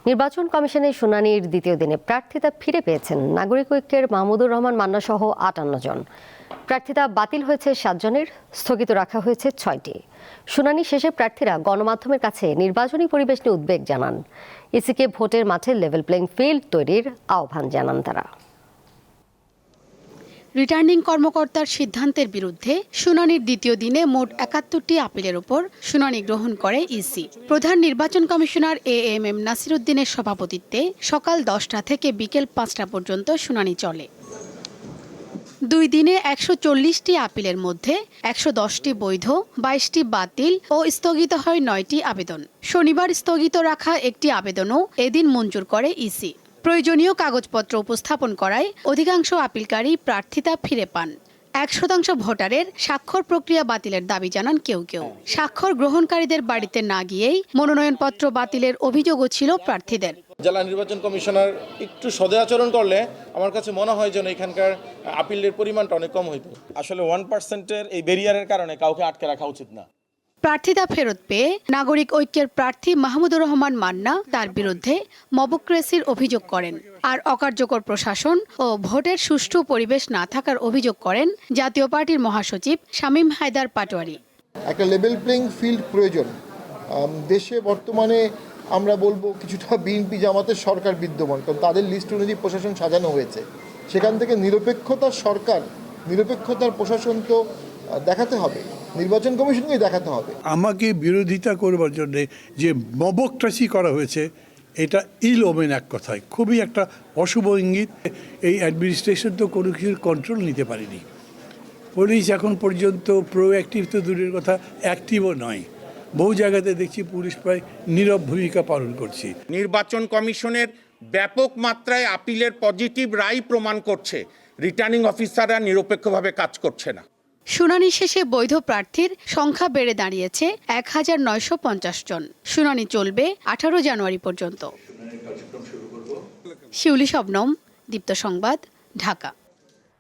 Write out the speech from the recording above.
নির্বাচন কমিশনের শুনানির দ্বিতীয় দিনে প্রার্থিতা ফিরে পেয়েছেন নাগরিক ঐক্যের মাহমুদুর রহমান মান্না সহ ৫৮ জন। প্রার্থিতা বাতিল হয়েছে ৭ জনের, স্থগিত রাখা হয়েছে ৬টি। শুনানি শেষে প্রার্থীরা গণমাধ্যমের কাছে নির্বাচনী পরিবেশ নিয়ে উদ্বেগ জানান। ইসিকে ভোটের মাঠে লেভেল প্লেইং ফিল্ড তৈরির আহ্বান জানান তারা। রিটার্নিং কর্মকর্তার সিদ্ধান্তের বিরুদ্ধে শুনানির দ্বিতীয় দিনে মোট ৭১টি আপিলের ওপর শুনানি গ্রহণ করে ইসি। প্রধান নির্বাচন কমিশনার এএমএম নাসিরউদ্দিনের সভাপতিত্বে সকাল ১০টা থেকে বিকেল ৫টা পর্যন্ত শুনানি চলে। ২ দিনে ১৪০টি আপিলের মধ্যে ১১০টি বৈধ, ২২টি বাতিল ও স্থগিত হয় ৯টি আবেদন। শনিবার স্থগিত রাখা একটি আবেদনও এদিন মঞ্জুর করে ইসি। প্রয়োজনীয় কাগজপত্র উপস্থাপন করায় অধিকাংশ আপিলকারী প্রার্থিতা ফিরে পান। ১% ভোটারের স্বাক্ষর প্রক্রিয়া বাতিলের দাবি জানান কেউ কেউ। স্বাক্ষর গ্রহণকারীদের বাড়িতে না গিয়েই মনোনয়নপত্র বাতিলের অভিযোগও ছিল প্রার্থীদের। জেলা নির্বাচন কমিশনার একটু সদয় আচরণ করলে আমার কাছে মনে হয় যেন এখানকার আপিলের পরিমাণটা অনেক কম হইতো। আসলে 1%-এর এই ব্যারিয়ারের কারণে কাউকে আটকে রাখা উচিত না। প্রার্থিতা ফেরত পেয়ে নাগরিক ঐক্যের প্রার্থী মাহমুদুর রহমান মান্না তার বিরুদ্ধে মবক্রেসির অভিযোগ করেন। আর অকার্যকর প্রশাসন ও ভোটের সুষ্ঠু পরিবেশ না থাকার অভিযোগ করেন জাতীয় পার্টির মহাসচিব শামীম হায়দার পাটোয়ারি। একটা লেভেল প্লেইং ফিল্ড প্রয়োজন। দেশে বর্তমানে আমরা বলবো কিছুটা বিএনপি জামাতের সরকার বিদ্যমান, কারণ তাদের লিস্ট অনুযায়ী প্রশাসন সাজানো হয়েছে। সেখান থেকে নিরপেক্ষতার সরকার, নিরপেক্ষতার প্রশাসন তো দেখাতে হবে, নির্বাচন কমিশনকেই দেখাতে হবে। আমাকে বিরোধিতা করবার জন্য যে মবক্রেসি করা হয়েছে, এটা ইলওমেন এক কথায় খুবই একটা অশুভ ইঙ্গিত। এই অ্যাডমিনিস্ট্রেশন তো কোনো কিছুর কন্ট্রোল নিতে পারেনি। পুলিশ এখন পর্যন্ত প্রোঅ্যাক্টিভ তো দূরের কথা, অ্যাক্টিভও নয়। বহু জায়গাতে দেখছি পুলিশ প্রায় নীরব ভূমিকা পালন করছে। নির্বাচন কমিশনের ব্যাপক মাত্রায় আপিলের পজিটিভ রায় প্রমাণ করছে রিটার্নিং অফিসাররা নিরপেক্ষভাবে কাজ করছে না। শুনানি শেষে বৈধ প্রার্থীর সংখ্যা বেড়ে দাঁড়িয়েছে ১,৯৫০ জন। শুনানি চলবে ১৮ জানুয়ারি পর্যন্ত। শিউলি শবনম, দীপ্ত সংবাদ, ঢাকা।